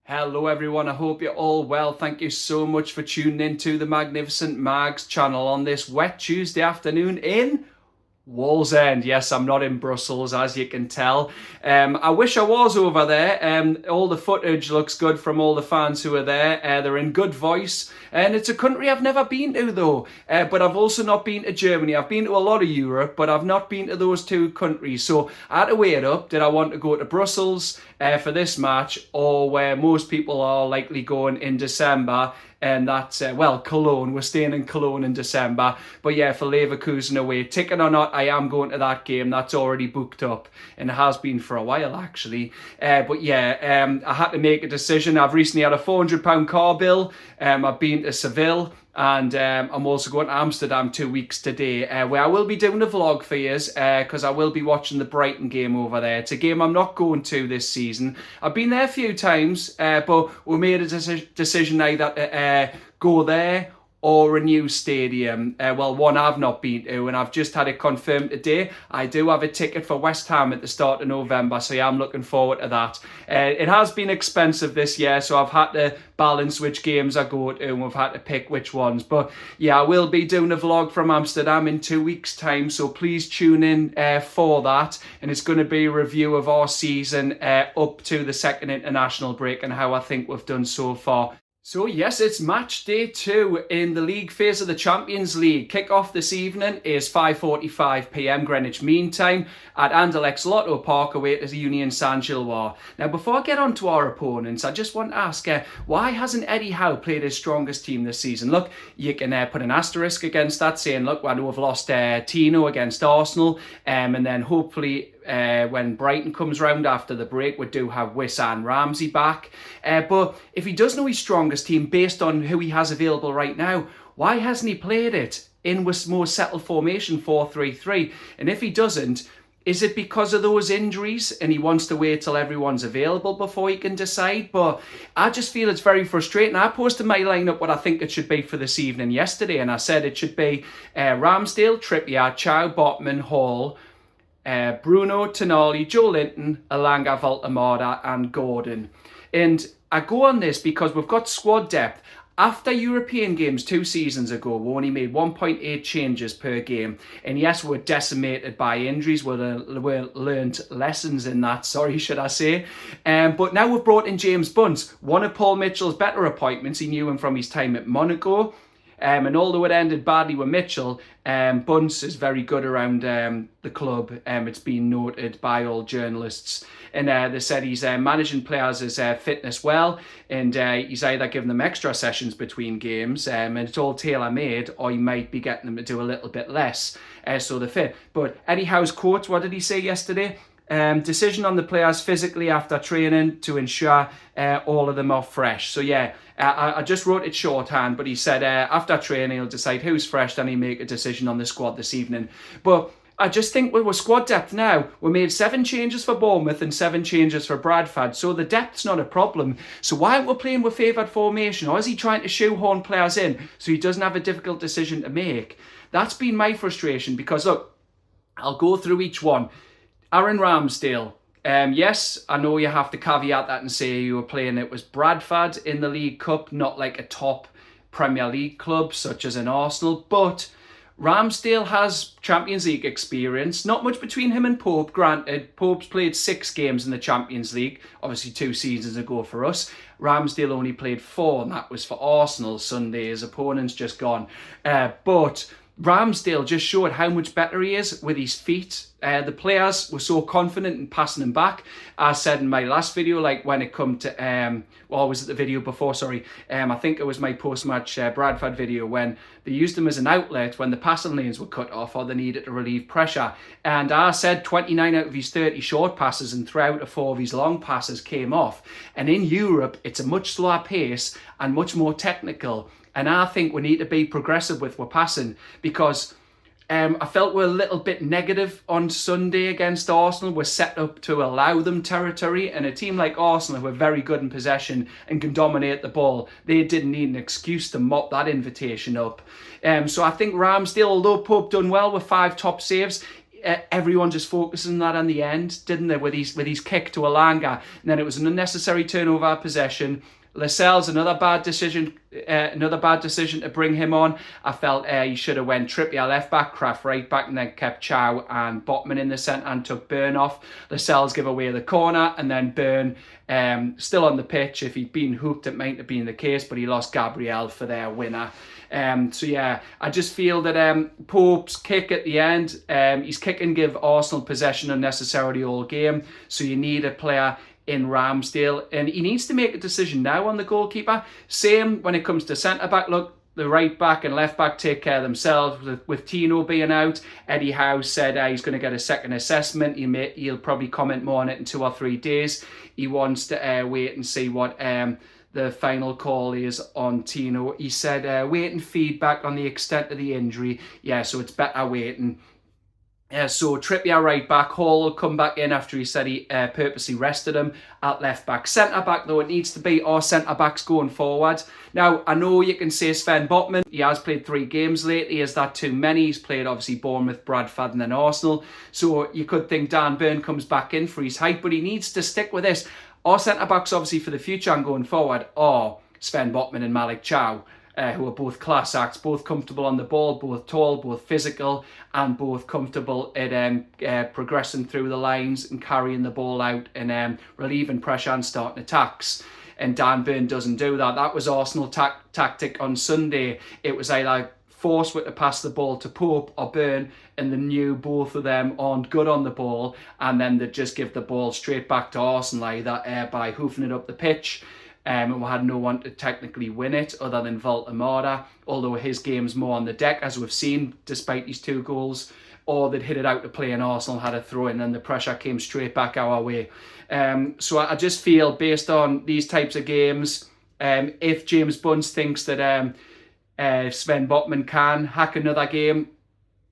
Hello everyone, I hope you're all well. Thank you so much for tuning in to the Magnificent Mags channel on this wet Tuesday afternoon in Wallsend. Yes, I'm not in Brussels, as you can tell. I wish I was over there. All the footage looks good from all the fans who are there. They're in good voice. And it's a country I've never been to, though. But I've also not been to Germany. I've been to a lot of Europe, but I've not been to those two countries. So I had to weigh it up. Did I want to go to Brussels for this match, or where most people are likely going in December? And that's, Cologne. We're staying in Cologne in December. But yeah, for Leverkusen away. Ticket or not, I am going to that game. That's already booked up. And it has been for a while, actually. I had to make a decision. I've recently had a £400 car bill. I've been to Seville. And I'm also going to Amsterdam 2 weeks today, where I will be doing a vlog for you, because I will be watching the Brighton game over there. It's a game I'm not going to this season. I've been there a few times, but we made a decision either to go there or a new stadium. One I've not been to, and I've just had it confirmed today. I do have a ticket for West Ham at the start of November, so yeah, I'm looking forward to that. It has been expensive this year, so I've had to balance which games I go to, and we've had to pick which ones. But yeah, I will be doing a vlog from Amsterdam in 2 weeks' time, so please tune in for that. And it's going to be a review of our season up to the second international break and how I think we've done so far. So yes, it's match day 2 in the league phase of the Champions League. Kick-off this evening is 5:45 p.m. Greenwich Mean Time at Anderlecht's Lotto Park away to Union Saint-Gilloise. Now, before I get on to our opponents, I just want to ask, why hasn't Eddie Howe played his strongest team this season? Look, you can put an asterisk against that, saying, look, I know we've lost Tino against Arsenal, and then hopefully when Brighton comes round after the break, we do have Wissa and Ramsey back. But if he does know his strongest team based on who he has available right now, why hasn't he played it in with more settled formation 4-3-3? And if he doesn't, is it because of those injuries and he wants to wait till everyone's available before he can decide? But I just feel it's very frustrating. I posted my lineup what I think it should be for this evening yesterday, and I said it should be Ramsdale, Trippier, Chow, Botman, Hall, Bruno, Tonali, Joe Linton, Elanga, Voltemada and Gordon. And I go on this because we've got squad depth. After European games 2 seasons ago, we only made 1.8 changes per game. And yes, we're decimated by injuries. We learned lessons in that, should I say. But now we've brought in James Bunce, one of Paul Mitchell's better appointments. He knew him from his time at Monaco. And although it ended badly with Mitchell, Bunce is very good around the club. It's been noted by all journalists. And they said he's managing players' fitness well, and he's either giving them extra sessions between games, and it's all tailor-made, or he might be getting them to do a little bit less, so they're fit. But Eddie Howe's quote, what did he say yesterday? Decision on the players physically after training to ensure all of them are fresh. So yeah, I just wrote it shorthand, but he said after training he'll decide who's fresh, then he'll make a decision on the squad this evening. But I just think with squad depth now, we made 7 changes for Bournemouth and 7 changes for Bradford, so the depth's not a problem. So why aren't we playing with favoured formation, or is he trying to shoehorn players in so he doesn't have a difficult decision to make? That's been my frustration, because look, I'll go through each one. Aaron Ramsdale. Yes, I know you have to caveat that and say you were playing it was Bradford in the League Cup, not like a top Premier League club such as an Arsenal, but Ramsdale has Champions League experience. Not much between him and Pope, granted. Pope's played 6 games in the Champions League, obviously 2 seasons ago for us. Ramsdale only played 4, and that was for Arsenal Sunday. His opponent's just gone. But Ramsdale just showed how much better he is with his feet. The players were so confident in passing him back. I said in my last video, like when it come to, was it the video before, sorry. I think it was my post-match Bradford video when they used him as an outlet when the passing lanes were cut off or they needed to relieve pressure. And I said 29 out of his 30 short passes and 3 out of 4 of his long passes came off. And in Europe, it's a much slower pace and much more technical. And I think we need to be progressive with our passing, because I felt we're a little bit negative on Sunday against Arsenal. We're set up to allow them territory, and a team like Arsenal, who are very good in possession and can dominate the ball, they didn't need an excuse to mop that invitation up. So I think Ramsdale, although Pope done well with 5 top saves, everyone just focused on that in the end, didn't they? With his kick to Alanga, and then it was an unnecessary turnover of possession. Lascelles, another bad decision to bring him on. I felt he should have went Trippier left back, Kraft right back, and then kept Chow and Botman in the centre and took Burn off. Lascelles give away the corner, and then Burn still on the pitch. If he'd been hooked, it might have been the case, but he lost Gabriel for their winner. So yeah, I just feel that Pope's kick at the end, his kick and give Arsenal possession unnecessarily all game. So you need a player in Ramsdale, and he needs to make a decision now on the goalkeeper. Same when it comes to centre-back. Look, the right back and left back take care of themselves. With Tino being out, Eddie Howe said he's going to get a second assessment. He'll probably comment more on it in 2 or 3 days. He wants to wait and see what the final call is on Tino. He said waiting feedback on the extent of the injury. Yeah, so it's better waiting. So Trippier right back, Hall will come back in after he said he purposely rested him at left back. Centre back though, it needs to be our centre backs going forward. Now I know you can say Sven Botman, he has played 3 games lately. Is that too many? He's played obviously Bournemouth, Bradford and then Arsenal. So you could think Dan Burn comes back in for his height, but he needs to stick with this. Our centre backs obviously for the future and going forward are Sven Botman and Malik Chow. Who are both class acts, both comfortable on the ball, both tall, both physical, and both comfortable at progressing through the lines and carrying the ball out and relieving pressure and starting attacks. And Dan Burn doesn't do that. That was Arsenal tactic on Sunday. It was either force to pass the ball to Pope or Burn, and they knew both of them aren't good on the ball, and then they'd just give the ball straight back to Arsenal either by hoofing it up the pitch. And we had no one to technically win it other than Voltemada, although his game's more on the deck, as we've seen, despite these 2 goals. Or they'd hit it out to play and Arsenal had a throw in, and the pressure came straight back our way. So I just feel, based on these types of games, if James Bunce thinks that Sven Botman can hack another game,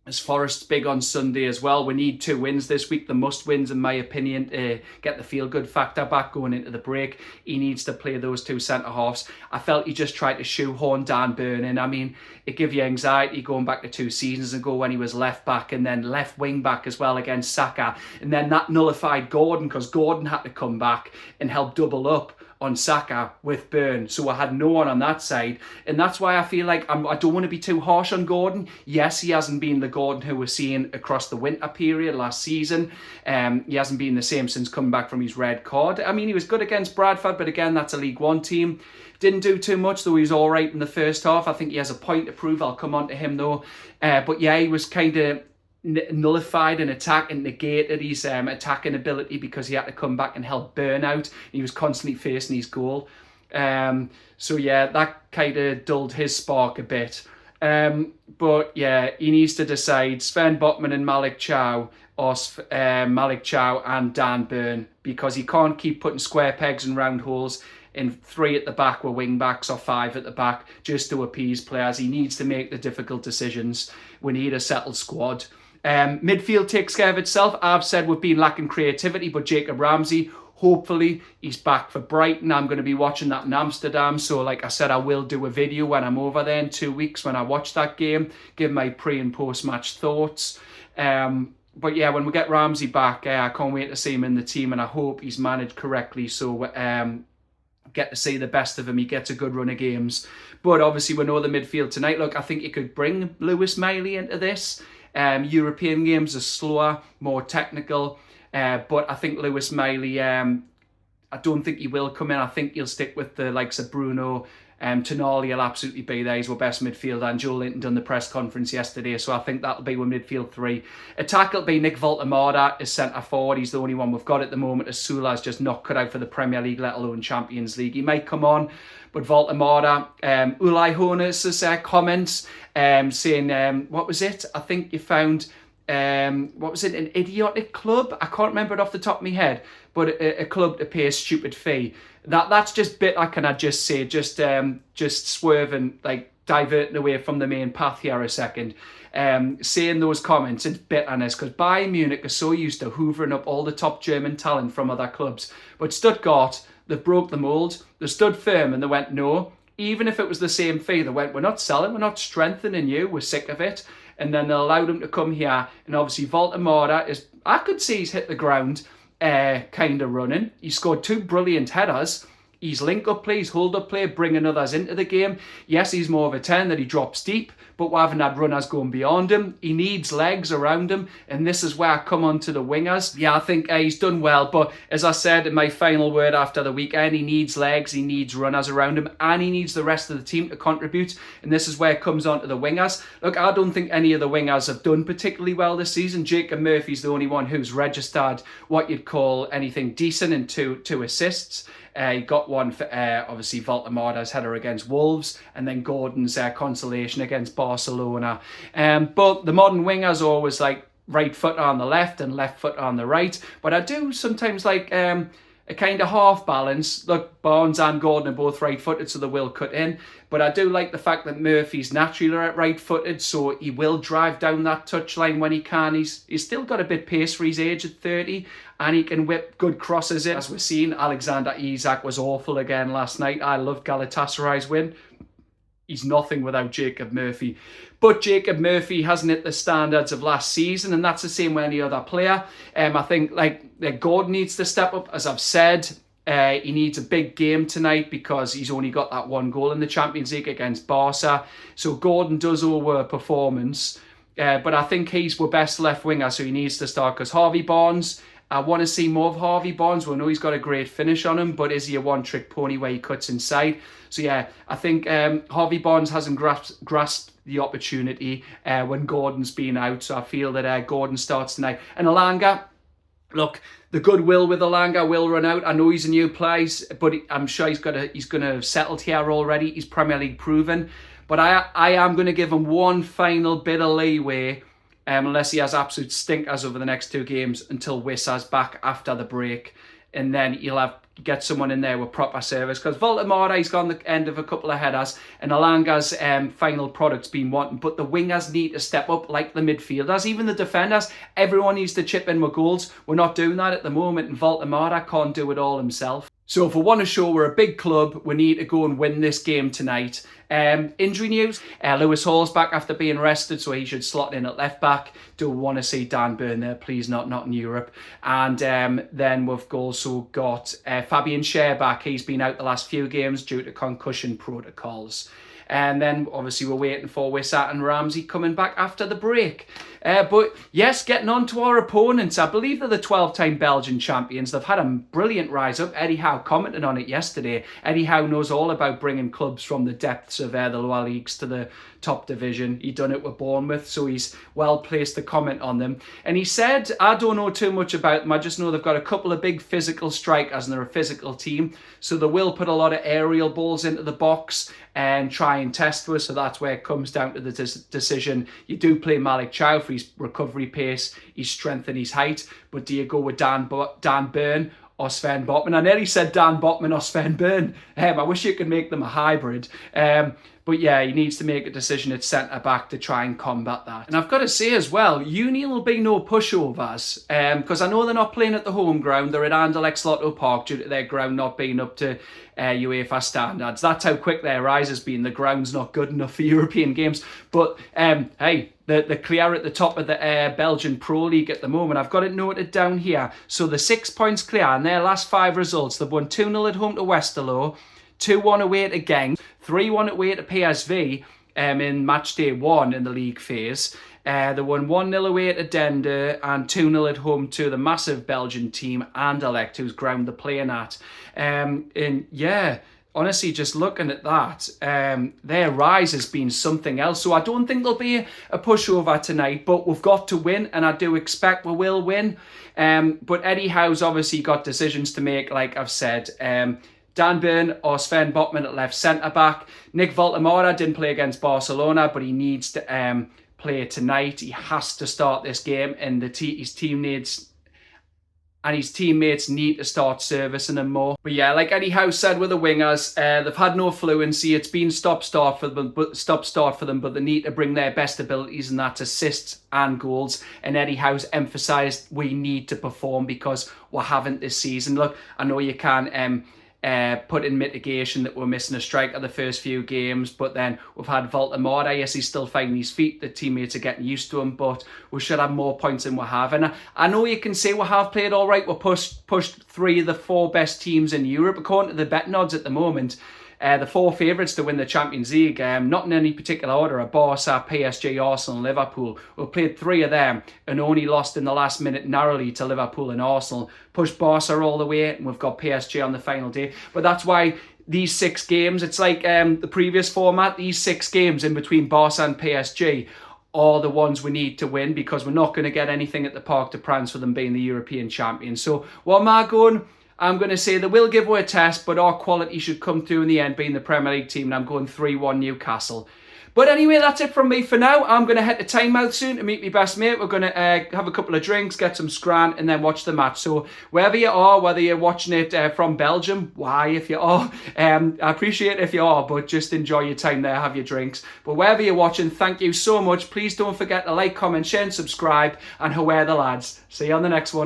as Forest's big on Sunday as well. We need 2 wins this week, the must wins in my opinion, to get the feel-good factor back going into the break. He needs to play those 2 centre-halves. I felt he just tried to shoehorn Dan Burn in. I mean, it gives you anxiety going back to 2 seasons ago when he was left back and then left wing back as well against Saka. And then that nullified Gordon, because Gordon had to come back and help double up on Saka with Burn. So I had no one on that side. And that's why I feel like I don't want to be too harsh on Gordon. Yes, he hasn't been the Gordon who we're seeing across the winter period last season. He hasn't been the same since coming back from his red card. I mean, he was good against Bradford, but again, that's a League One team. Didn't do too much, though he was all right in the first half. I think he has a point to prove. I'll come on to him, though. But yeah, he was kind of nullified an attack and negated his attacking ability because he had to come back and help Burn out. He was constantly facing his goal. So yeah, that kind of dulled his spark a bit. But yeah, he needs to decide Sven Botman and Malik Chow, or Malik Chow and Dan Burn, because he can't keep putting square pegs in round holes in 3 at the back with wing backs or 5 at the back just to appease players. He needs to make the difficult decisions. We need a settled squad. Midfield takes care of itself. I've said we've been lacking creativity, but Jacob Ramsey, hopefully he's back for Brighton. I'm going to be watching that in Amsterdam. So like I said, I will do a video when I'm over there in 2 weeks when I watch that game, give my pre and post match thoughts. But yeah, when we get Ramsey back, I can't wait to see him in the team, and I hope he's managed correctly. So get to see the best of him. He gets a good run of games. But obviously we know the midfield tonight. Look, I think you could bring Lewis Miley into this. European games are slower, more technical, but I think Lewis Miley, I don't think he will come in. I think he'll stick with the likes of Bruno. Tonali will absolutely be there. He's our best midfielder, and Joe Linton done the press conference yesterday, so I think that'll be with midfield 3. Attack will be Nick Voltemada as centre forward. He's the only one we've got at the moment, as Sula's just not cut out for the Premier League, let alone Champions League. He might come on, but Voltemada, Ulai Honas' comments saying, what was it? I think you found, what was it, an idiotic club? I can't remember it off the top of my head, but a club to pay a stupid fee. That's just bit, I can just say, just swerving, like diverting away from the main path here a second. Saying those comments, it's bitterness, because Bayern Munich are so used to hoovering up all the top German talent from other clubs. But Stuttgart, they broke the mould. They stood firm and they went, no. Even if it was the same fee, they went, we're not selling, we're not strengthening you, we're sick of it. and then they'll allow him to come here. And obviously Voltemada is, I could see he's hit the ground kind of running. He scored 2 brilliant headers. He's link-up play, he's hold-up play, bringing others into the game. Yes, he's more of a 10 that he drops deep, but we haven't had runners going beyond him. He needs legs around him, and this is where I come on to the wingers. Yeah, I think he's done well, but as I said in my final word after the weekend, he needs legs, he needs runners around him, and he needs the rest of the team to contribute, and this is where it comes on to the wingers. Look, I don't think any of the wingers have done particularly well this season. Jacob Murphy's the only one who's registered what you'd call anything decent in two assists. He got one for, obviously, Voltemada's header against Wolves, and then Gordon's consolation against Barcelona. But the modern wingers are always like right foot on the left and left foot on the right. But I do sometimes like a kind of half balance. Look, Barnes and Gordon are both right-footed, so they will cut in. But I do like the fact that Murphy's naturally right-footed, so he will drive down that touchline when he can. He's still got a bit pace for his age at 30, and he can whip good crosses in. As we're seeing, Alexander Isak was awful again last night. I love Galatasaray's win. He's nothing without Jacob Murphy. But Jacob Murphy hasn't hit the standards of last season, and that's the same with any other player. I think like Gordon needs to step up, as I've said. He needs a big game tonight because he's only got that 1 goal in the Champions League against Barca. So Gordon does owe a performance. But I think he's our best left winger, so he needs to start, because Harvey Barnes, I want to see more of Harvey Barnes. We know he's got a great finish on him, but is he a one-trick pony where he cuts inside? So yeah, I think Harvey Barnes hasn't grasped the opportunity when Gordon's been out. So I feel that Gordon starts tonight. And Elanga, look, the goodwill with Elanga will run out. I know he's a new place, but I'm sure he's going to have settled here already. He's Premier League proven. But I am going to give him one final bit of leeway, unless he has absolute stinkers over the next 2 games, until Wissa's back after the break. And then he'll get someone in there with proper service. Because Voltemada, he's gone the end of a couple of headers, and Elanga's final product's been wanting. But the wingers need to step up, like the midfielders, even the defenders. Everyone needs to chip in with goals. We're not doing that at the moment, and Voltemada can't do it all himself. So if we want to show we're a big club, we need to go and win this game tonight. Injury news, Lewis Hall's back after being rested, so he should slot in at left back. Do want to see Dan Burn there, please, not in Europe. And then we've also got Fabian Schär back. He's been out the last few games due to concussion protocols. And then obviously we're waiting for Wissa and Ramsey coming back after the break. But yes, getting on to our opponents. I believe they're the 12-time Belgian champions. They've had a brilliant rise up. Eddie Howe commented on it yesterday. Eddie Howe knows all about bringing clubs from the depths of the lower leagues to the top division. He done it with Bournemouth, so he's well placed to comment on them. And he said, I don't know too much about them. I just know they've got a couple of big physical strikers and they're a physical team. So they will put a lot of aerial balls into the box and try and test us. So that's where it comes down to the decision. You do play Malik Chow for his recovery pace, his strength and his height. But do you go with Dan Burn or Sven Botman? I nearly said Dan Botman or Sven Burn. I wish you could make them a hybrid. But yeah, he needs to make a decision at centre-back to try and combat that. And I've got to say as well, Union will be no pushovers, because I know they're not playing at the home ground. They're at Anderlecht Slotto Park due to their ground not being up to UEFA standards. That's how quick their rise has been. The ground's not good enough for European games. But hey, they're clear at the top of the Belgian Pro League at the moment. I've got it noted down here. So the 6 points clear in their last 5 results. They've won 2-0 at home to Westerlo, 2-1 away to Genk, 3-1 away to PSV in matchday 1 in the league phase. They won 1-0 away to Dende and 2-0 at home to the massive Belgian team Anderlecht, whose ground they're playing at. And yeah, honestly, just looking at that, their rise has been something else. So I don't think there'll be a pushover tonight, but we've got to win, and I do expect we will win. But Eddie Howe's obviously got decisions to make, like I've said. Dan Burn or Sven Botman at left centre-back. Nick Voltemada didn't play against Barcelona, but he needs to play tonight. He has to start this game, and his teammates need to start servicing him more. But yeah, like Eddie Howe said with the wingers, they've had no fluency. It's been stop-start for them, but they need to bring their best abilities, and that's assists and goals. And Eddie Howe's emphasised we need to perform because we haven't this season. Look, I know you can put in mitigation that we're missing a striker the first few games, but then we've had Voldemort. Yes, he's still finding his feet. The teammates are getting used to him, but we should have more points than we have. And I know you can say we have played all right. We're pushed 3 of the 4 best teams in Europe, according to the betting odds at the moment. The 4 favourites to win the Champions League, not in any particular order, are Barca, PSG, Arsenal and Liverpool. We've played 3 of them and only lost in the last minute narrowly to Liverpool and Arsenal. Pushed Barca all the way, and we've got PSG on the final day. But that's why these 6 games, it's like the previous format, these 6 games in between Barca and PSG are the ones we need to win, because we're not going to get anything at the Parc des Princes for them being the European champions. So what am I going? I'm going to say they will give away a test, but our quality should come through in the end, being the Premier League team, and I'm going 3-1 Newcastle. But anyway, that's it from me for now. I'm going to head to Tynemouth soon to meet my best mate. We're going to have a couple of drinks, get some scran, and then watch the match. So wherever you are, whether you're watching it from Belgium, why if you are, I appreciate it if you are, but just enjoy your time there, have your drinks. But wherever you're watching, thank you so much. Please don't forget to like, comment, share and subscribe, and whoever the lads. See you on the next one.